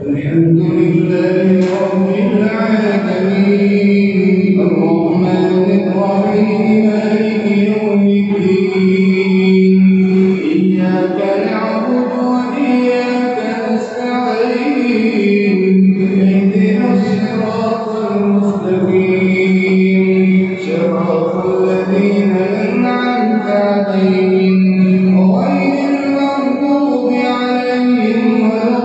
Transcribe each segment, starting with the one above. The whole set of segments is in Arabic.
الحمد لله رب العالمين الرحمن الرحيم مالك يوم الدين إياك نعبد وإياك نستعين اهدنا الصراط المستقيم صراط الذين أنعمت عليهم غير المغضوب عليهم ولا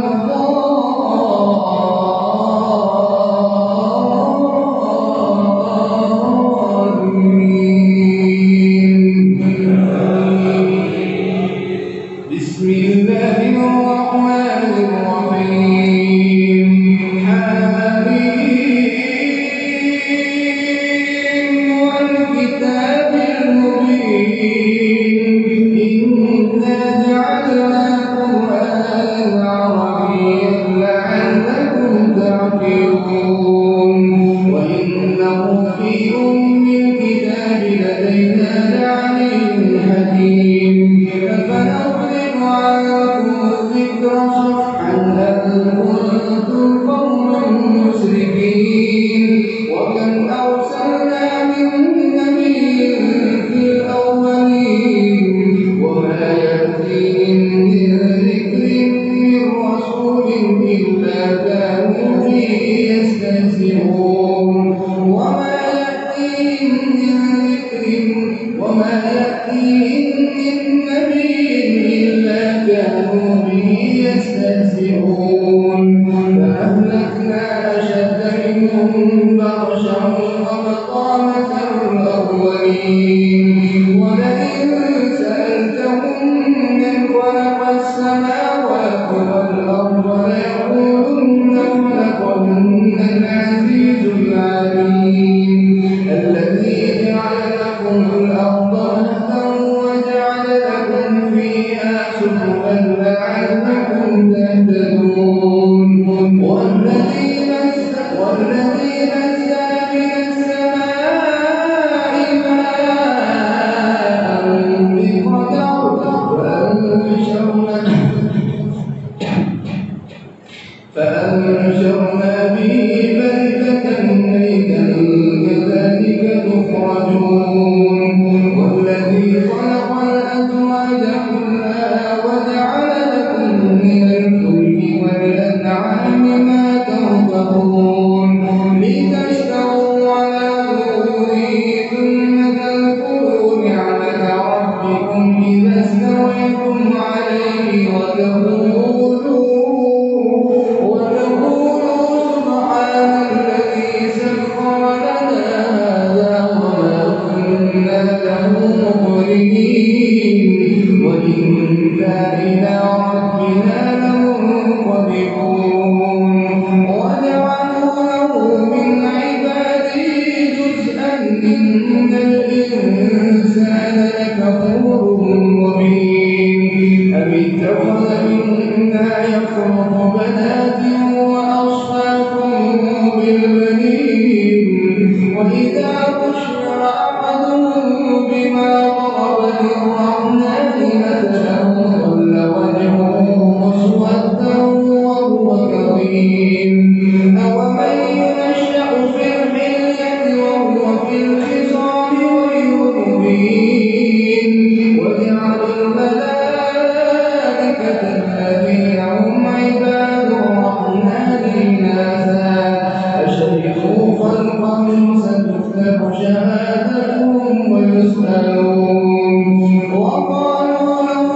بسم الله الرحمن الرحيم حميم والكتاب المبين إنا جعلناه قرآنا عربيا لعلكم تعقلون وإنه في أم الكتاب لدينا لعلي حكيم فنضرب عنكم الذكر صفحا أن كنتم قوما مسرفين وكم أرسلنا من نبي في الأولين وما يأتيهم من ذكر من رسول إلا كانوا به يستهزئون وما يأتيهم من نبي إلا كانوا به يستهزئون فأهلكنا أشد منهم بطشا ومقامة الأولين ولئن سألتهم من خلق السماوات والأرض ليقولن خلقهن العزيز العليم الذي جعل لكم الأرض مهدا وجعل لكم فيها سبلا لعلكم تهتدون والذي نزل من السماء ماء بقدر فأنشرنا به بلدة ميتا كذلك تخرجون والذي خلق الأزواج كلها وجعل لكم من الفلك والأنعام ما تركبون لتستووا على ظهوره ثم تذكروا نعمة ربكم إذا استويتم عليه وتقولوا سبحان الذي سخر لنا هذا وما كنا له مقرنين وإنا إلى ربنا لمنقلبون وجعلوا له من عباده جزءا إن الإنسان لكفور مبين أم اتخذ مما يخلق بنات وأصفاكم بالبنين وإذا بشر أحدهم بما ضرب للرحمن مثلا ظل وجهه مسودا وهو كظيم أومن ينشأ في الحلية وهو في الخصام غير مبين وجعل الملائكة الذين هم عباد الرحمن إناثا أشهدوا خلقهم ستكتب شهادتهم ويسألون وقالوا له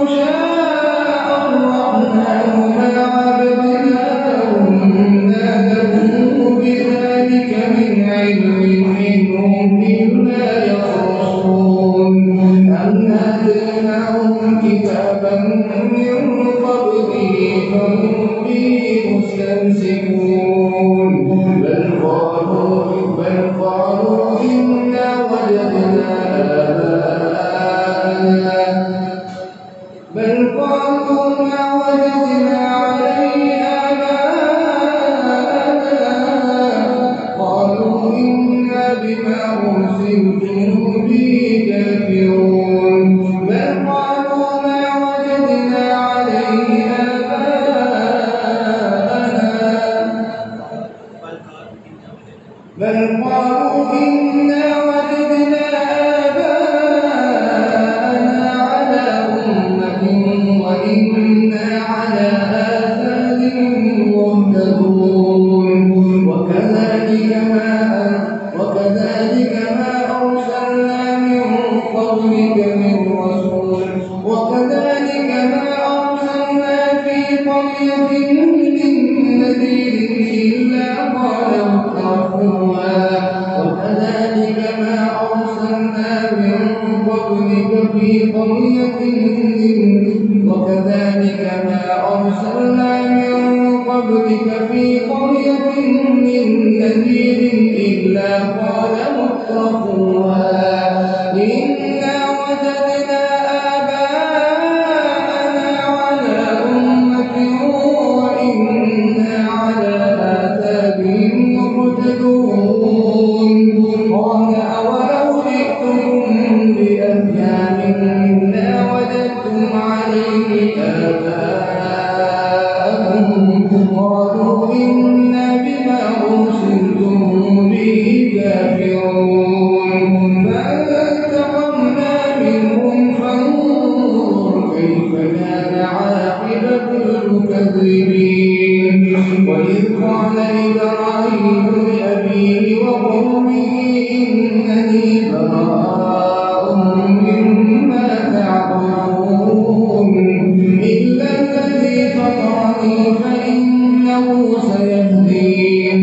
قبلك من رسول وكذلك ما أرسلنا في قرية من نذير إلا قال مترفوها وكذلك ما أرسلنا من قبلك في قرية من نذير إلا قال مترفوها إنا وجدنا آباءنا على أمة وإنا على آثارهم مقتدون قال أولو جئتكم بأبيان مما وجدتم عليه آباءكم قالوا إنا بما أرسلتم به كافرون فانتقمنا منهم فانظر كيف كان عاقبة المكذبين وإذ قال إبراهيم لأبيه وقومه إنني براء مما تعبدون إلا الذي فطرني فإنه سيهدين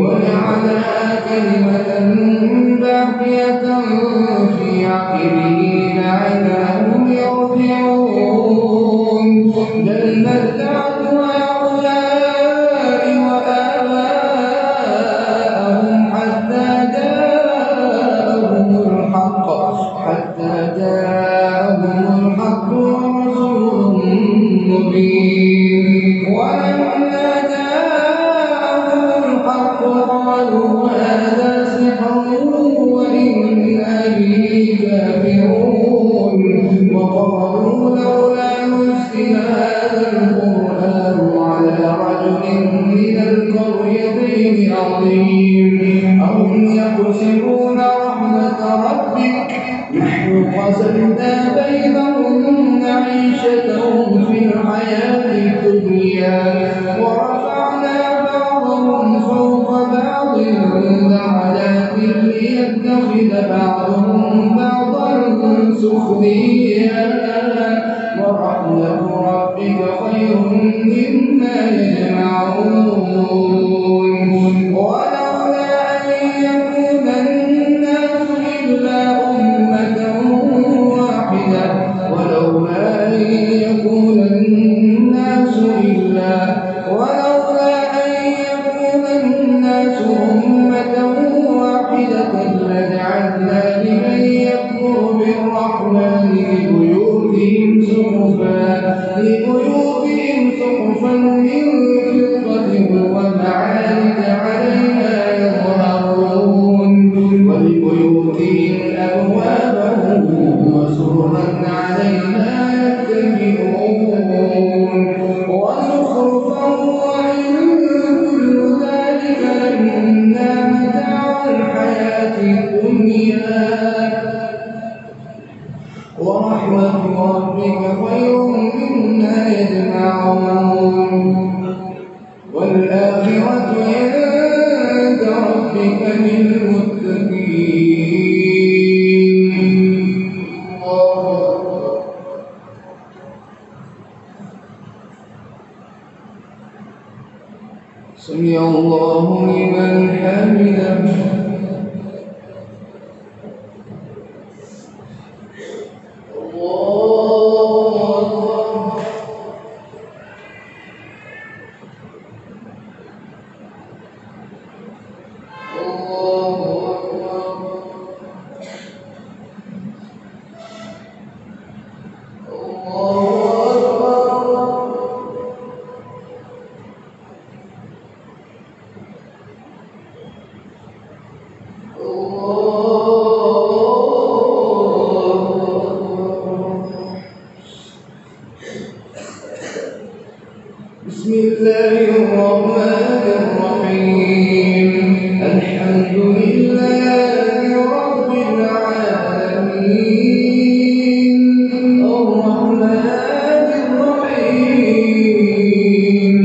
وجعلها كلمة باقية في عقبه لعلهم يرجعون بل متعت هؤلاء وآباءهم حتى جاءهم الحق ورسول مبين ولما جاءهم الحق قالوا هذا سحر وإنا به كافرون وقالوا لولا نزل هذا القرآن على رجل من القريتين عظيم أهم يقسمون رحمة ربك نحن قسمنا بينهم معيشتهم في الحياة الدنيا ورفعنا بعضهم فوق بعض درجات ليتخذ بعضهم بعضا سخريا ورحمة ربك خير مما يجمعون ولولا أن يكون الناس إلا أمة واحدة لجعلنا لمن يكفر بالرحمن لبيوتهم سقفا من فضة ومعارج عليها يظهرون ولبيوتهم أبوابا وسررا عليها يتكئون وزخرفا وإن كل ذلك لما متاع الحياة الدنيا ورحمة ربك خير مما يجمعون والآخرة عند ربك للمتقين. سمع الله لمن حمده. بسم الله الرحمن الرحيم الحمد لله رب العالمين الرحمن الرحيم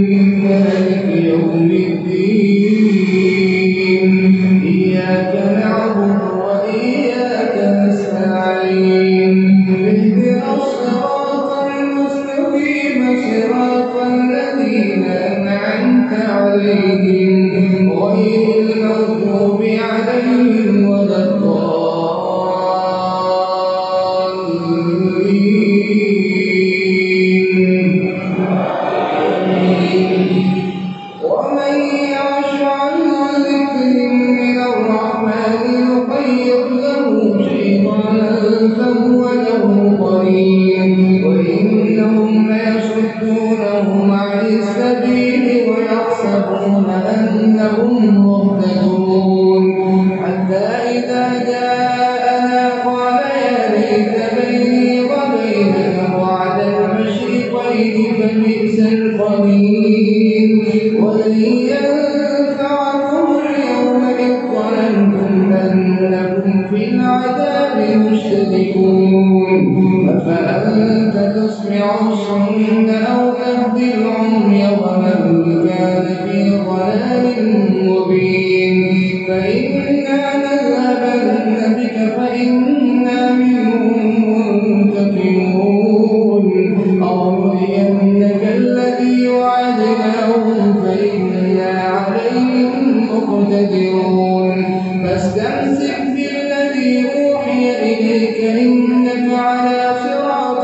مالك يوم الدين إياك نعبد وإياك نستعين الظالمين ولن ينفعكم اليوم إذ ظننتم أنكم في العذاب مشتركون أفأنت تسمع الصم أو تهدي العمي ومن كان في ضلال مبين فإنا نذهبن بك فإنا منهم منتقمون أو نرينك الذي وعدناهم فإنا عليهم مقتدرون فاستمسك بالذي أوحي إليك إنك على صراط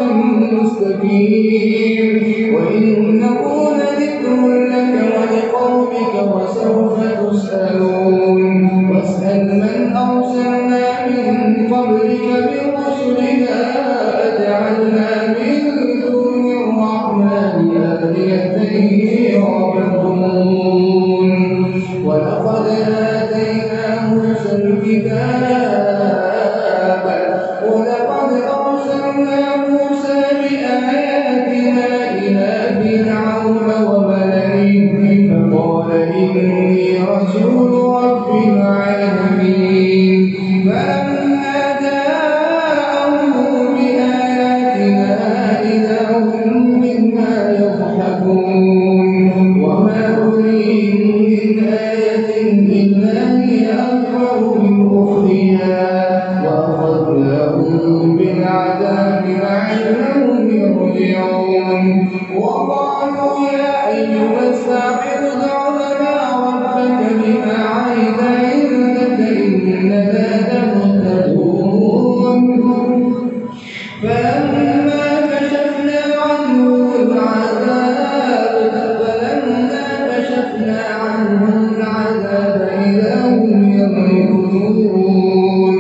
مستقيم وإنه لذكر لك ولقومك وسوف تسألون واسأل من أرسلنا من قبلك من رسلنا أجعلنا من دون الرحمن آلهة يعبدون ولقد آتينا موسى الكتاب ولقد أرسلنا موسى بآياتنا إلى فرعون وملئه فقال إني رسول رب العالمين فلما جاءهم بآياتنا إذا هم منها يضحكون وما أريهم من آية إلا هي أكبر من أختها وأخذناهم بالعذاب لعلهم يرجعون وقالوا يا أيها الساحر ادع لنا ربك بما عهد عندك إننا لمهتدون فلما كشفنا عنهم العذاب إذا هم ينظرون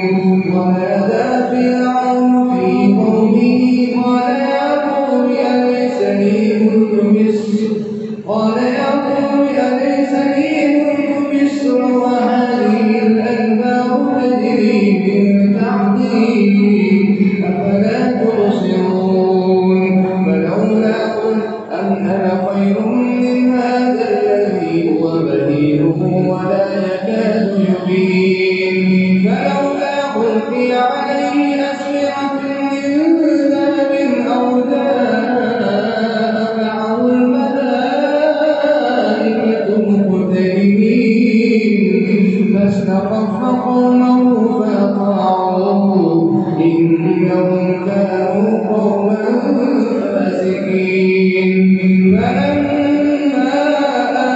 ونادى فرعون في قومه قال يا قوم أليس لي ملك مصر وهذه الأنهار تجري من تحتي أفلا تبصرون فلولا قلت أم أنا خير من هذا الذي هو مهين ولا يكاد يبين فلولا ألقي عليه أسورة من ذهب أو جاء معه الملائكة مقترنين فاستخف قومه فأطاعوه إنهم كانوا قوما فاسقين فلما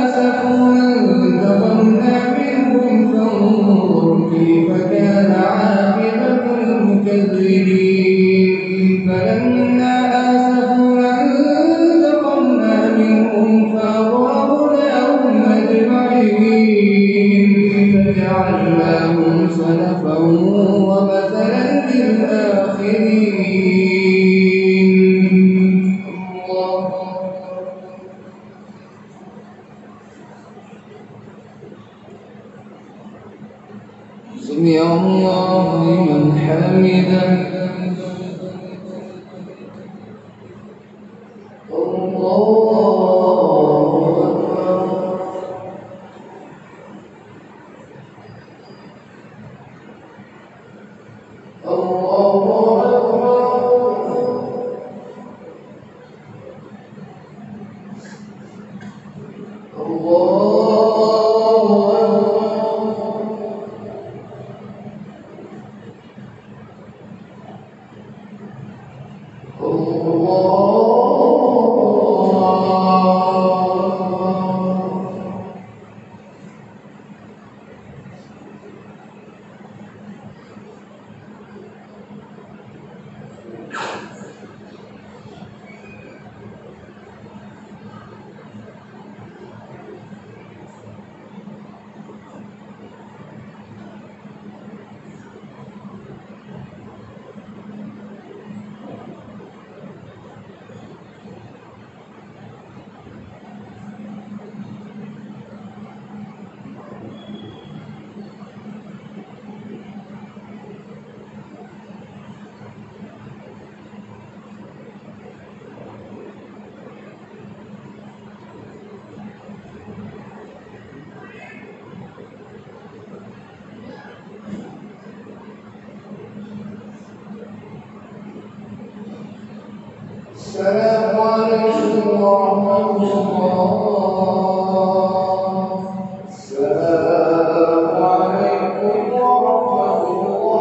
آسفونا انتقمنا منهم فانظر كيف كان عاقبة المكذبين فلما آسفونا انتقمنا منهم فأغرقناهم أجمعين فجعلناهم سلفا ومثلا للآخرين السلام عليكم ورحمة الله. السلام عليكم ورحمة الله.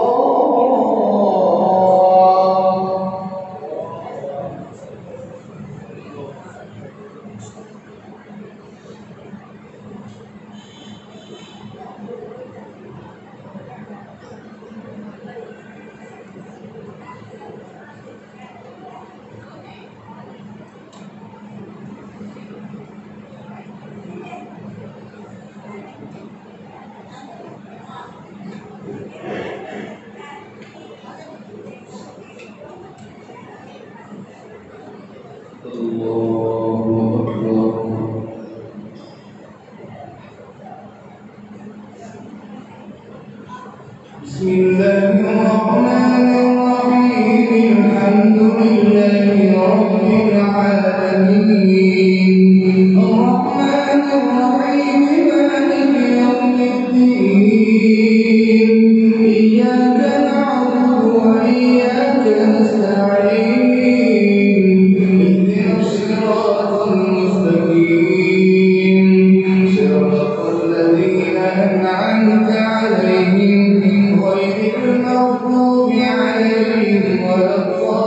بسم الله الرحمن الرحيم. الحمد لله رب العالمين. الرحمن الرحيم مالك يوم الدين. إياك نعبد وإياك نستعين. اهدنا الصراط المستقيم صراط الذين أنعمت عليهم غير المغضوب عليهم ولا الضالين.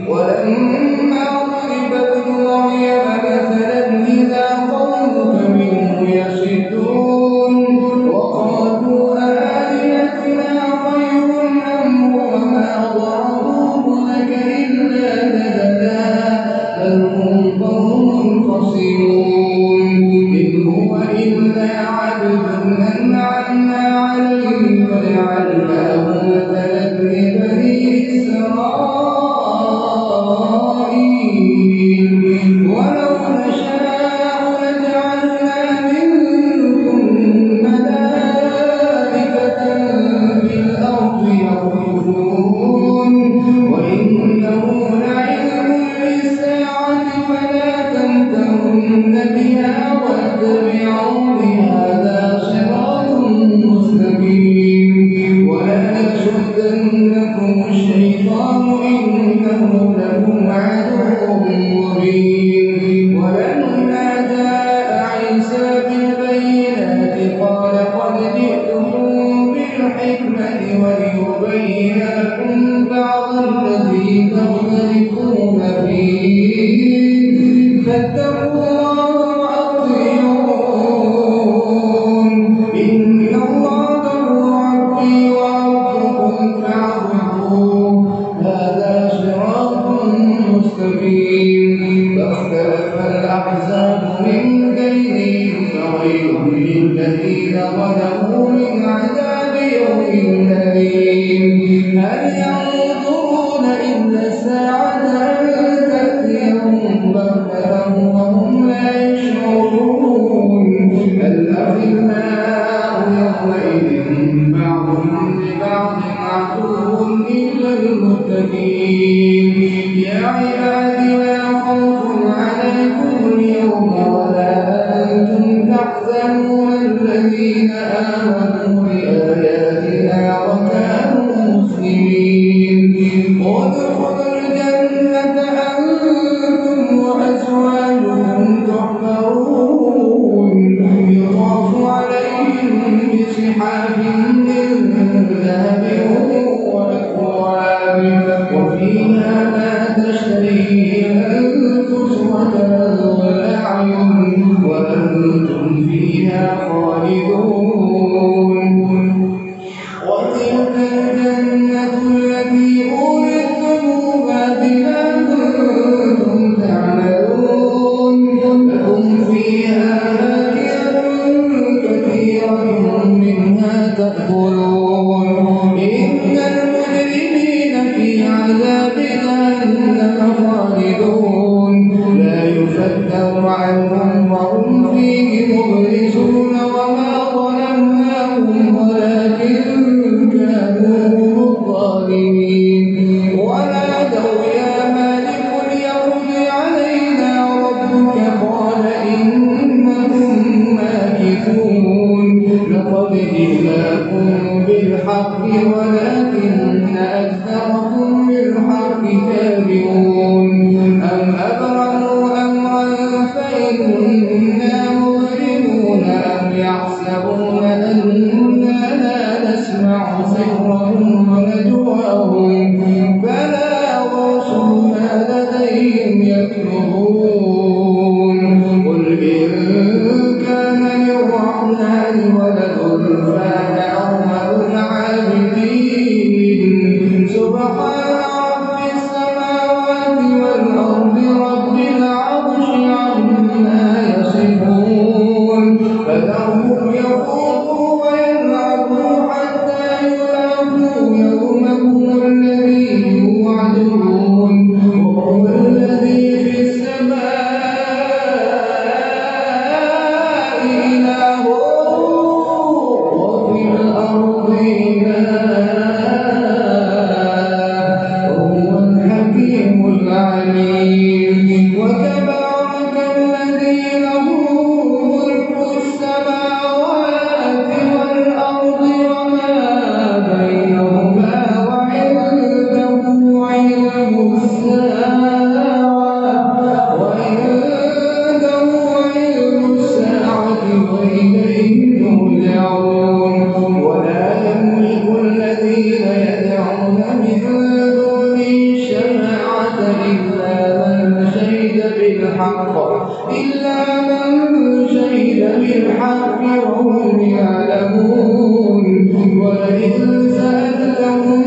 ولما ضرب ابن مريم مثلا إذا قومك منه يصدون وقالوا أآلهتنا خير أم هو ما ضربوه لك إلا جدلا بل هم قوم خصمون. إن هو إلا عبد أنعمنا عليه وجعلناه مثلا لبني إسرائيل. ولو نشاء لجعلنا منكم ملائكة في الأرض يخلفون وإنه لعلم للساعة فلا تمترن بها واتبعون هذا صراط مستقيم. ولا يصدنكم الشيطان إنه لكم عدو مبين. ولما جاء عيسى بالبينات قال قد جئتكم بالحكمة وليبين لكم بعض الذي تختلفون فيه فاتقوا الله وأطيعون. إن الله هو ربي وربكم فاعبدوه هذا صراط مستقيم. فاختلف الأحزاب من بينهم فويل للذين ظلموا من عذاب يوم أليم. هل ينظرون إلا الساعة أن تأتيهم بغتة وهم لا يشعرون. الأخلاء يومئذ بعضهم لبعض عدو إلا المتقين. يا عبادي لا خوف عليكم اليوم ولا أنتم تحزنون الذين آمنوا بآياتنا وكانوا مسلمين. ادخلوا الجنة أنتم وأزواجكم تحبرون يطاف عليهم بصحاف من ذهب وأكواب وفيها ما تشتهيه الأنفس وتلذ الأعين وأنتم فيها خالدون. وتلك الجنة التي أورثتموها بما كنتم تعملون. لكم فيها فاكهة كثيرة منها تأكلون. إن المجرمين في عذاب جهنم خالدون لا يفتر عنهم وهم فيه مبلسون. وما ظلمناهم ولكن كانوا الظالمين. ونادوا يا مالك ليقض علينا ربك قال إنكم بالحق ولكن أكثركم للحق كارهون أم أبرموا أمرا فإنا مبرمون أم يحسبون أنا لا نسمع سرهم ونجواهم بلى ورسلنا لديهم يكتبون قل إن كان للرحمن ولد فأنا أول العابدين سبحان رب السماوات والأرض رب العرش عما يصفون فذرهم يخوضوا ويلعبوا حتى يلاقوا يومهم الذي يوعدون وهو الذي في السماء إله وفي الأرض إله وهو الحكيم العليم وتبارك الذي له ملك السماوات والأرض وما بينهما وعنده علم الساعة وإليه ترجعون ولا يملك الذين يدعون من دونه الشفاعة إلا من شهد بالحق وهم يعلمون ولئن سألتهم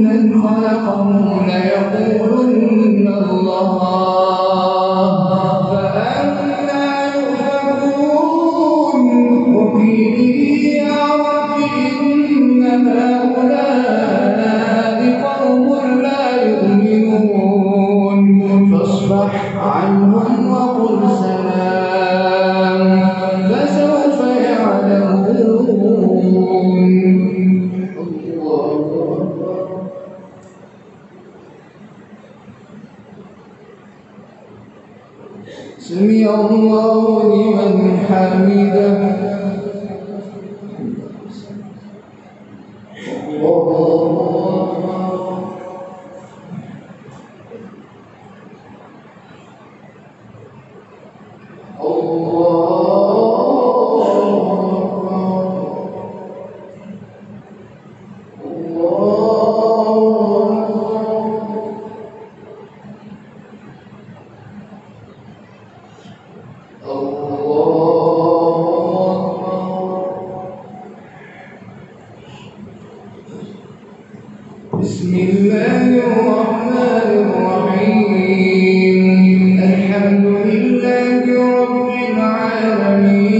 من خلقهم ليقولن الله فأنى يؤفكون وقيله يا رب إن هؤلاء قوم لا يؤمنون فاصفح عنهم وقل سلام فسوف يعلمون سمع الله لمن حمده بسم الله الرحمن الرحيم الحمد لله رب العالمين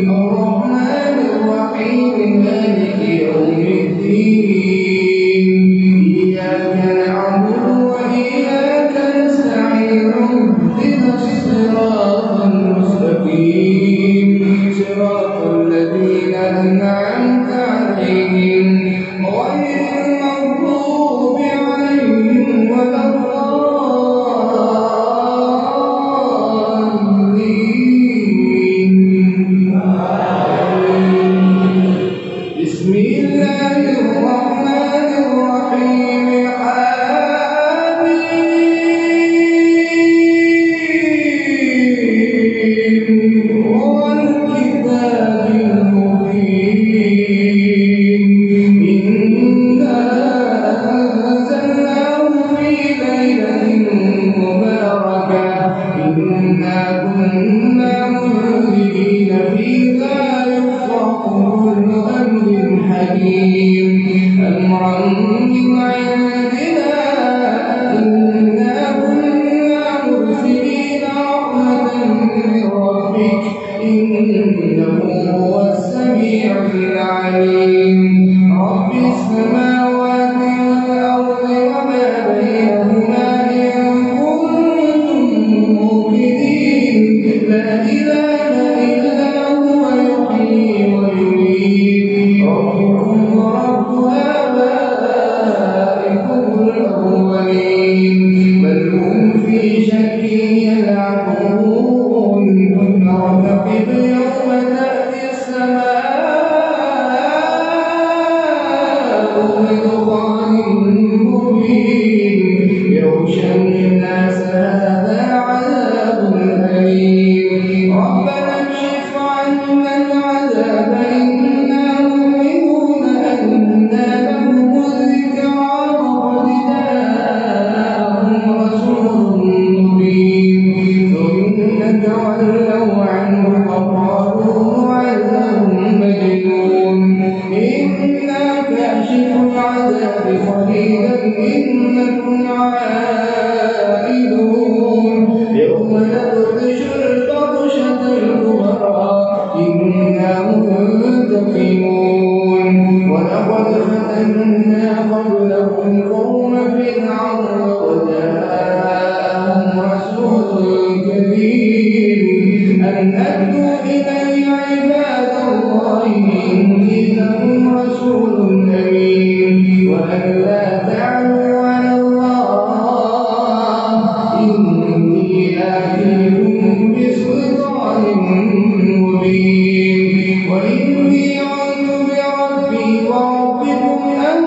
الرحمن الرحيم مالك يوم الدين إياك نعبد وإياك نستعين اهدنا الصراط المستقيم صراط الذين أنعمت عليهم غير المغضوب عليهم ولا الضالين بسم الله الرحمن الرحيم حميم والكتاب المبين إنا أنزلناه في ليلة مباركة إنا كنا منذرين فيها يفرق كل أمر حكيم أمرا من عندنا إنا كنا مرسلين رحمة من ربك إنه هو السميع العليم رب السماوات والأرض وما بينهما إن كنتم موقنين لا إله إلا هو يحيي ويميت ربكم ورب آبائكم الأولين بل هم في شك يلعبون نرتقب يوم تأتي السماء تولوا عنه وقالوا معلم مجنون إنا كاشف العذاب قليلا إنكم عائدون يوم نبطش البطشة الكبرى إنا منتقمون ولقد فتنا قبلهم قوم فرعون وجاءهم رسول كريم أن أدوا إلي عباد الله إني لكم رسول أمين وأن لا تعلوا على الله إني آتيكم بسلطان مبين وإني عذت بربي وربكم أن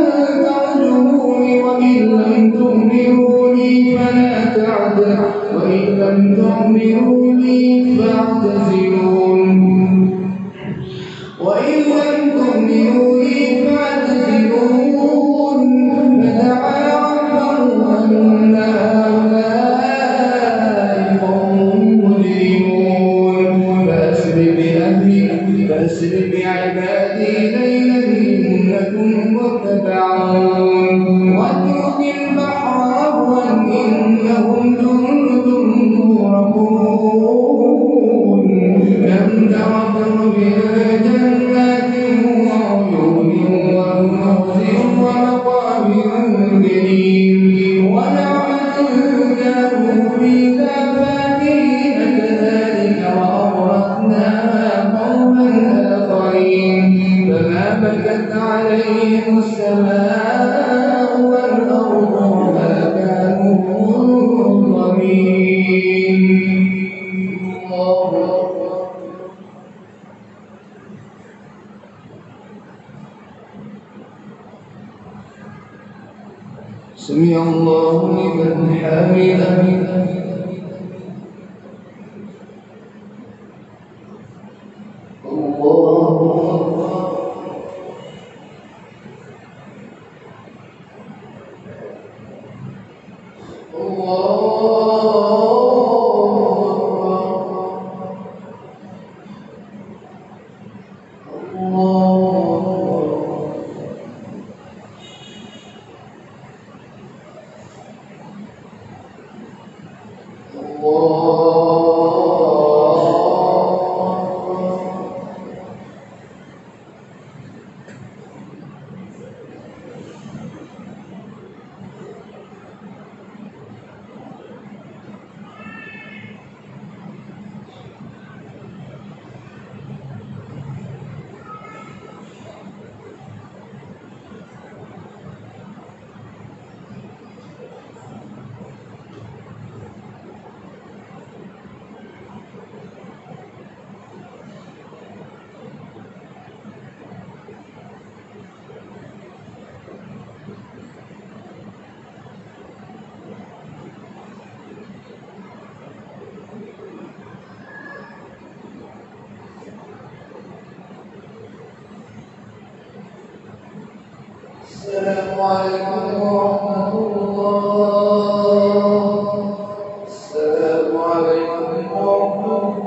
ترجموني وإن لم تؤمنوا لي فلا تعتذروا وإن لم تؤمنوا لي فاعتزلون فدعا ربه أن هؤلاء قوم مجرمون فأسر بعبادي ليلا إنكم متبعون واترك البحر رهوا إنهم جند مغرقون كم تركوا من جنات وعيون ونهر ومقام كريم ونعمة كانوا فيها فاكهين كذلك وأورثناها قوما آخرين فما بكت عليهم السماء والأرض وما كانوا منظمين. سمع الله لمن حمده الله أكبر. السلام عليكم ورحمة الله. السلام عليكم ورحمة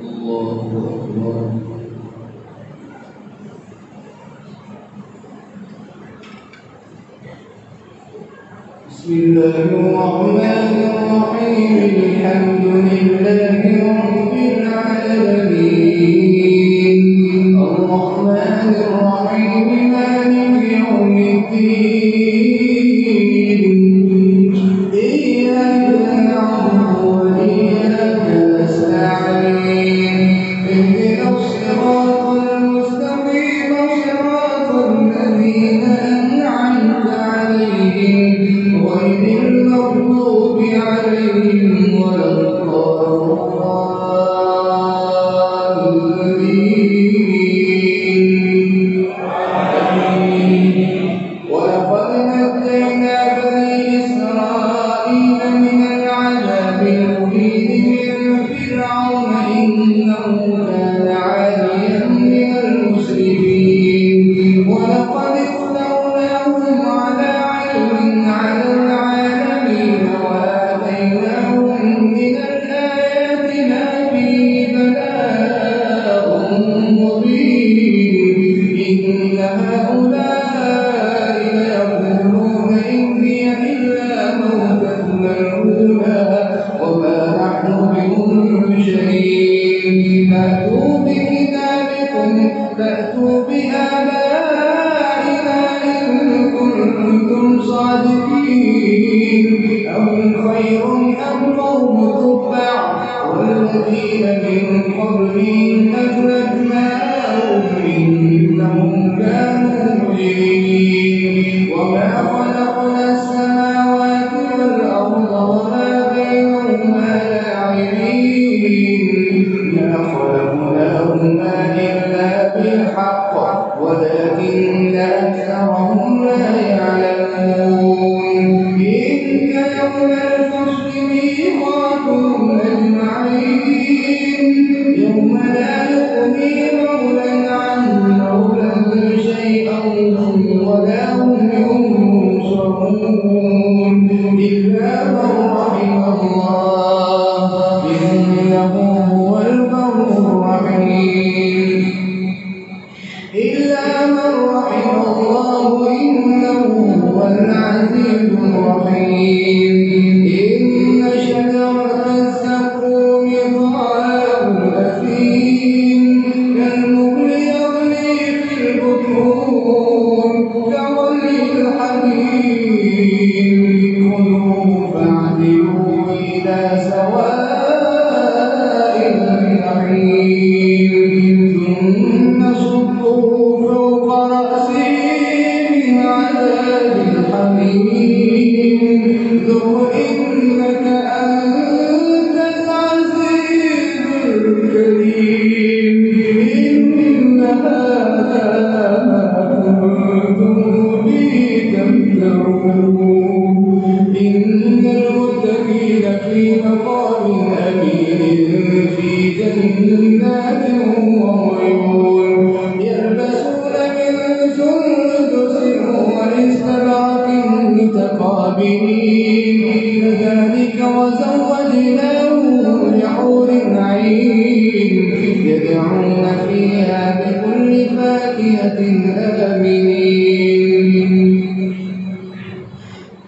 الله أكبر. بسم الله الرحمن الرحيم الحمد لله رب العالمين الرحمن الرحيم مالك يوم الدين إياك نعبد وإياك نستعين اهدنا الصراط المستقيم صراط الذين أنعمت عليهم غير المغضوب عليهم ولا الضالين. المبين من فرعون إنه كان عاليا من المسرفين ولقد اخترناهم على علم على العالمين وآتيناهم من الآيات ما فيه بلاء مبين إن هؤلاء ليقولون إن هي إلا موتتنا الأولى وما نحن بمنشرين فأتوا بكتابكم فأتوا بآبائنا إن كنتم صادقين أهم خير أم قوم تبع والذين من قبلهم أهلكناهم إنهم كانوا مجرمين وما خلقنا السماوات والأرض وما بينهما لاعبين ما خلقناهما إلا بالحق ولكن أكثرهم لا يعلمون إن يوم الفصل ميقاتهم أجمعين يوم لا يغني مولى عن مولى شيئا ولا هم ينصرون إلا من رحم الله إنه هو البر الرحيم إلا من رحم الله إنه هو العزيز الرحيم إن شجرة الزقوم طعام الأثيم كالمهل يغلي في البطون كغلي الحميم خذوه فاعدلوه إلى سواء الجحيم ثم صبوا فوق رأسه من عذاب الحميم ذق إنك أنت العزيز الكريم إن هذا ما كنتم به تمترون إن المتقين في مقام أمين في جنات وعيون يلبسون من سندس واستبرق متقابلين كذلك وزوجناهم بحور عين يدعون فيها بكل فاكهة آمنين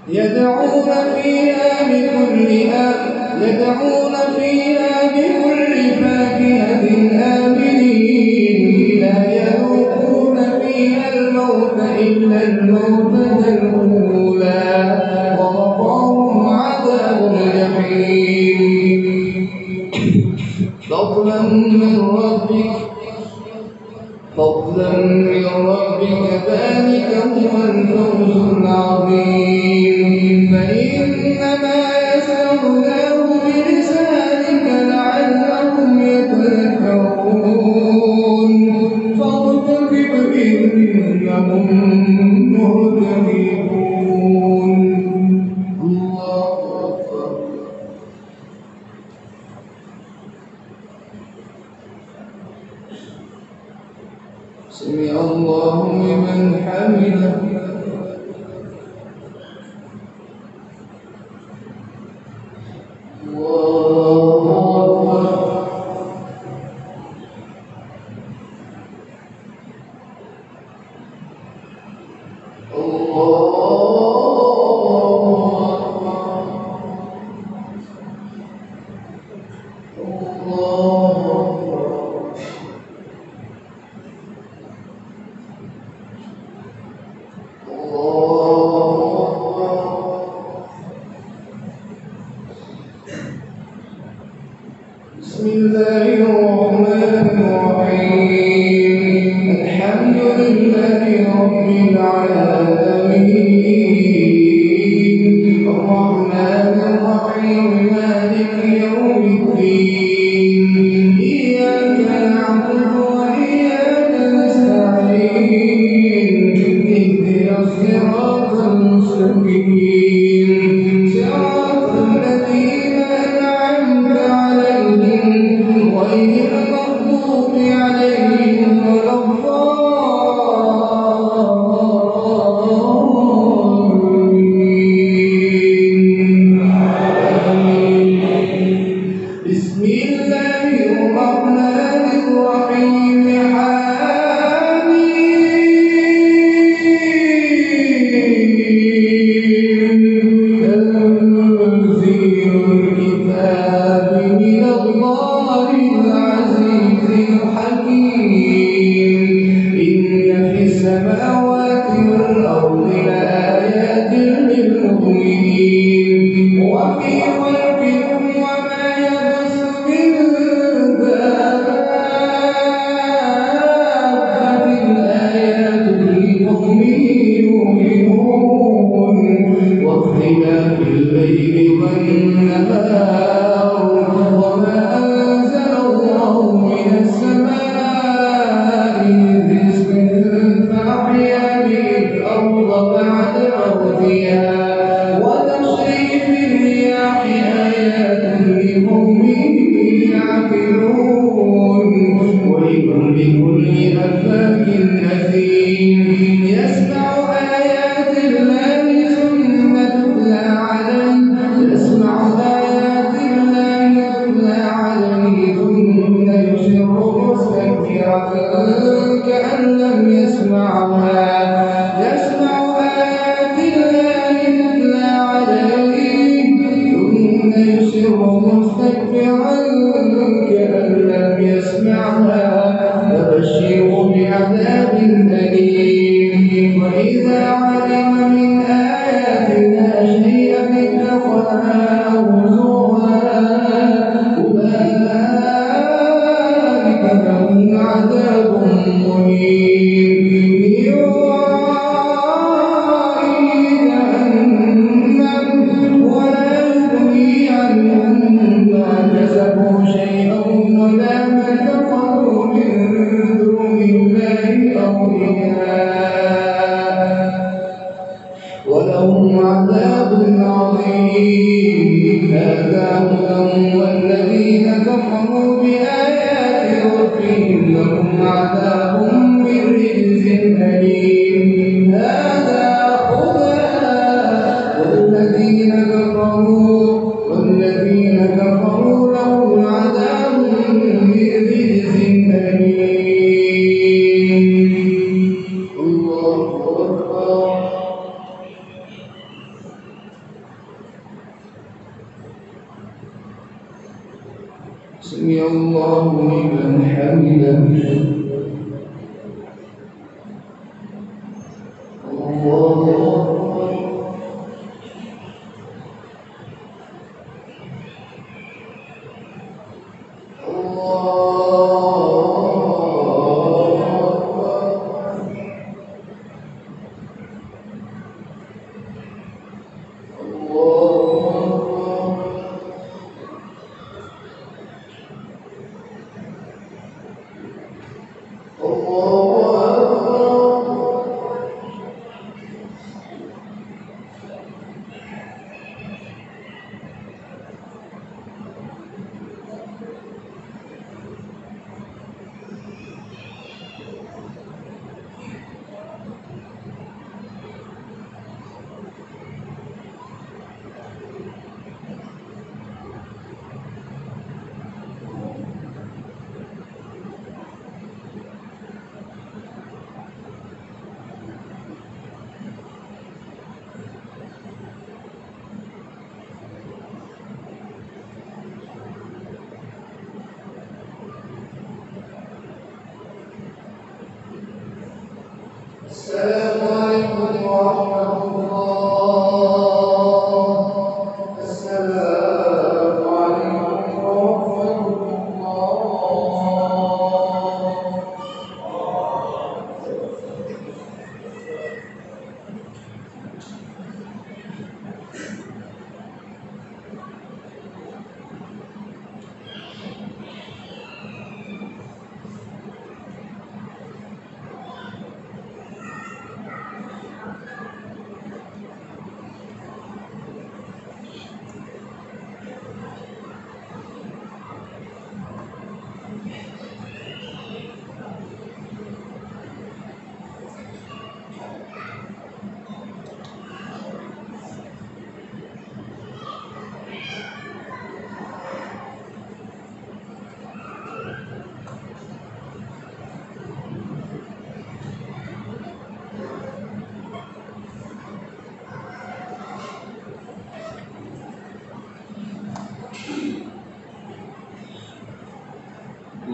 يدعون فيها بكل فاكهة آمنين لا يذوقون فيها الموت إلا الموتة الأولى ووقاهم عذاب الجحيم فضلا من ربك ذلك هو الفوز العظيم فإنما يسرناه بلسانك لعلهم يتذكرون فارتقب إنهم مرتقبون الله أكبر سمع الله لمن حمده بسم الله الرحمن الرحيم الحمد لله رب العالمين الرحمن الرحيم مالك يوم الدين إياك نعبد وإياك نستعين اهدنا الصراط المستقيم صراط الذين أنعمت بسم الله الرحمن الرحيم تنزيل الكتاب من الله العزيز الحكيم إن في السماوات والأرض لآيات للمؤمنين وفي خلقكم وما يبث من دابة آيات لقوم يؤمنون واختلاف الليل والنهار وما أنزل الله من السماء من رزق فأحيا به الأرض بعد موتها وتصريف الرياح آيات لقوم يعقلون ولكل أفاك أثيم يسمع آيات الله ثم تتلى عليه ثم يصر مستكبرا كأن لم يسمعها يسمع آيات الله تتلى عليه ثم يصر مستكبرا كأن لم يسمعها فبشره بعذاب أليم وإذا علم من آياتنا شيئا اتخذها هزوا أولئك لهم عذاب مهين من ورائه جهنم ولا يغني عنهم ما كسبوا شيئا ولا ما اتخذوا من دون الله أولياء ولهم عذاب عظيم هذا هدى والذين كفروا بآيات ربهم لهم عذاب من رجز أليم هذا هدى والذين كفروا لهم عذاب من رجز أليم الله أكبر سمع الله لمن حمده الله أكبر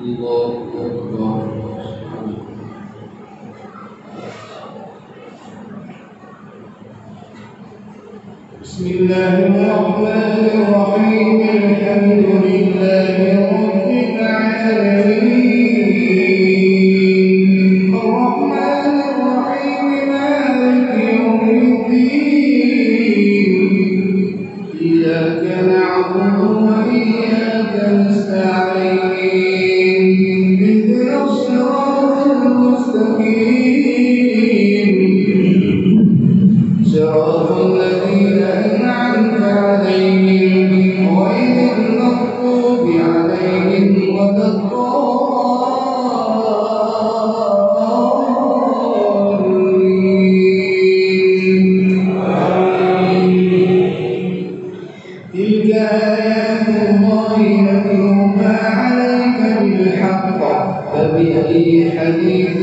الله أكبر. بسم الله الرحمن الرحيم. الحمد لله رب العالمين الرحمن الرحيم مالك يوم الدين إياك نعبد وإياك نستعين اهدنا الصراط المستقيم صراط الذين أنعمت عليهم غير المغضوب عليهم ولا الضالين. تلك آيات الله نتلوها عليك بالحق فبأي حديث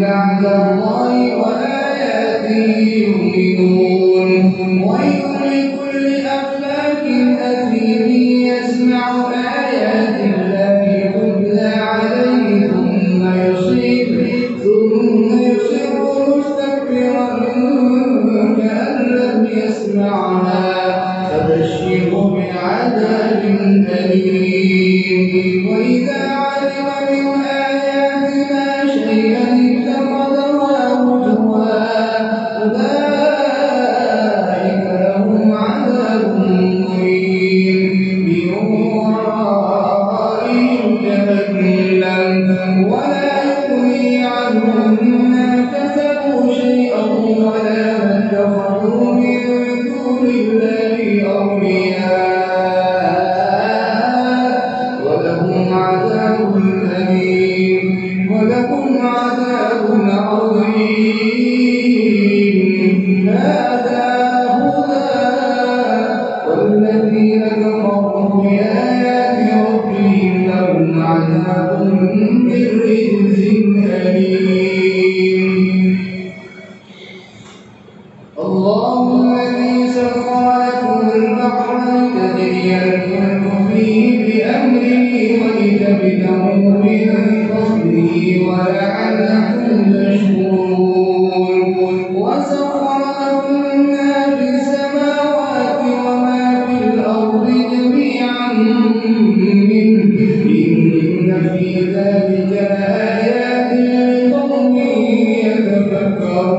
بعد الله وآياته يؤمنون. ويل لكل أفاك أثيم يسمع آيات الله تتلى عليه ثم يصر مستكبرا كأن لم يسمعها فبشره بعذاب أليم. وإذا علم من آياتنا شيئا اتخذها هزوا أولئك لهم عذاب مهين من ورائهم جهنم ولا يغني عنهم ما كسبوا شيئا ولا ما اتخذوا من دون الله أولياء ولهم عذاب أليم ولهم عذاب عظيم. هذا هدى والذين كفروا بآيات ربهم لهم عذاب من رجز أليم. الله الذي سخر لكم البحر لتجري الفلك فيه بأمره ولتبتغوا من فضله ولعلكم تشكرون. وسخر لكم ما في السماوات وما في الأرض جميعا منه إن في ذلك لآيات لقوم يتفكرون.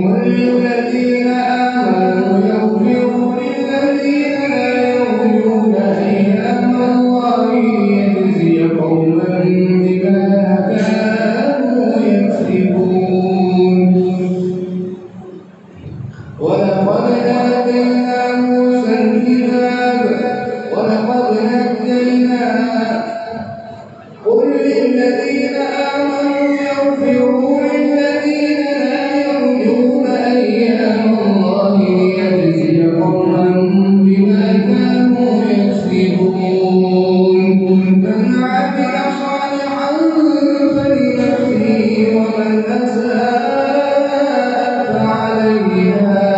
والذين آمنوا يغفروا للذين لا يرجون أيام الله ليجزي قوما بما كانوا يكسبون. ولقد آتينا موسى الكتاب ولقد نجينا قل للذين آمنوا يغفروا للذين لا يرجون أيام الله ليجزي قوما بما كانوا يكسبون. من عمل صالحا فلنفسه ومن أساء فعليها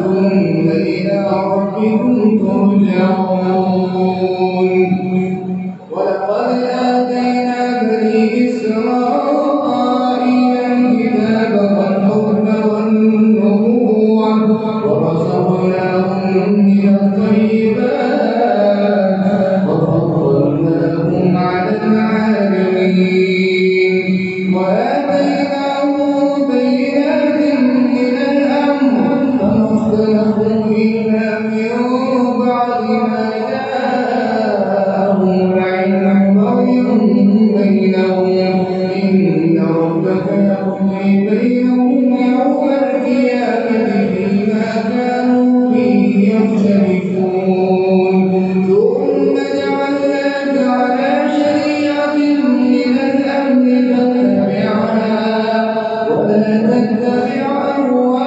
ثم إلى ربكم ترجعون. ولقد آتينا بني إسرائيل الكتاب والحكم والنبوة ورزقناهم من الطيبات وفضلناهم على العالمين. وآتيناهم بينات من الأمر فما اختلفوا إلا من بعد ما جاءهم العلم بغيا بينهم إن ربك يقضي بينهم يوم القيامة فيما كانوا فيه يختلفون. ثم جعلناك على شريعة من الأمر فاتبعها ولا تتبع أهواء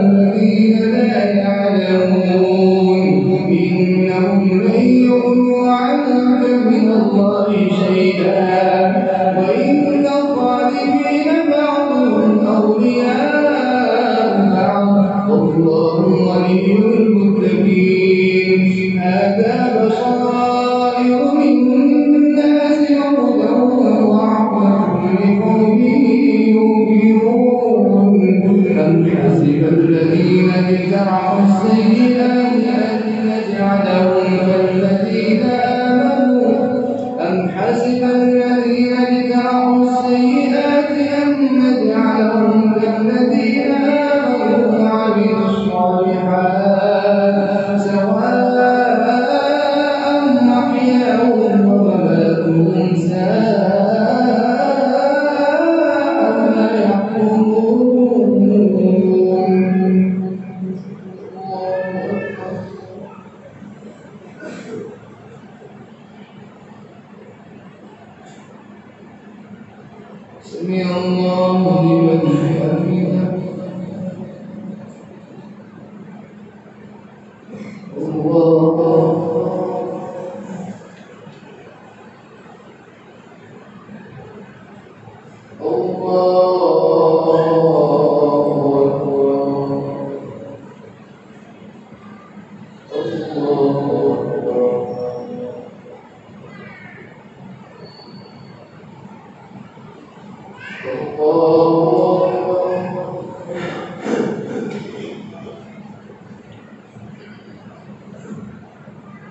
الذين لا يعلمون إنهم لن يغنوا عنك من الله شيئا وإن الظالمين بعضهم أولياء بعض والله ولي المتقين. هذا بصائر جزاء السيئات أن نجعلهم كالذين آمنوا أم حسب الذين اجترحوا السيئات أن نجعلهم كالذين آمنوا وعملوا الصالحات سواء محياهم ومماتهم ساء ما يحكمون. سمع الله لمن حمده.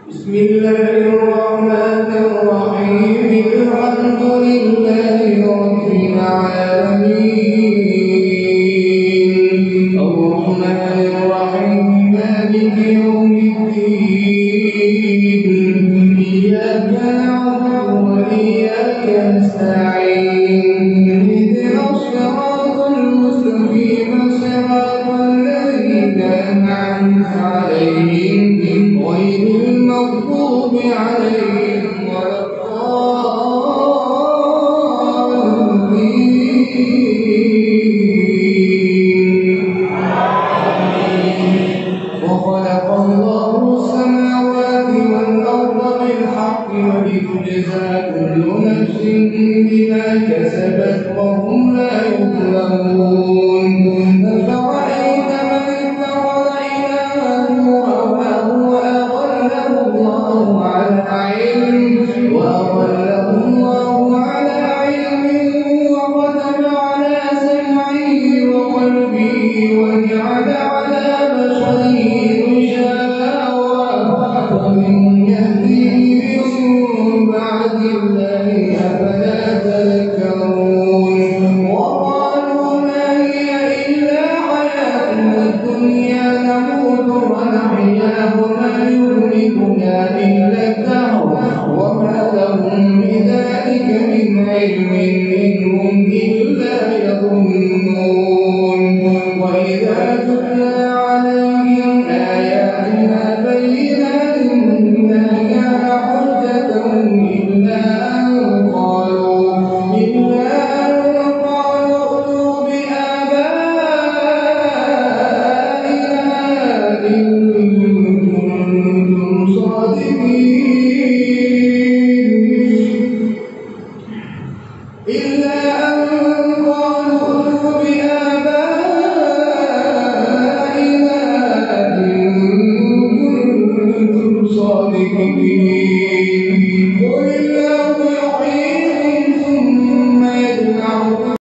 بسم الله الرحمن الرحيم الحمد لله رب العالمين الرحمن الرحيم مالك يوم الدين إياك نعبد وإياك نستعين اهدنا الصراط المستقيم صراط الذين أنعمت عليهم غير المغضوب عليهم ولا الضالين. وخلق الله السماوات والأرض بالحق ولتجزى كل نفس بما كسبت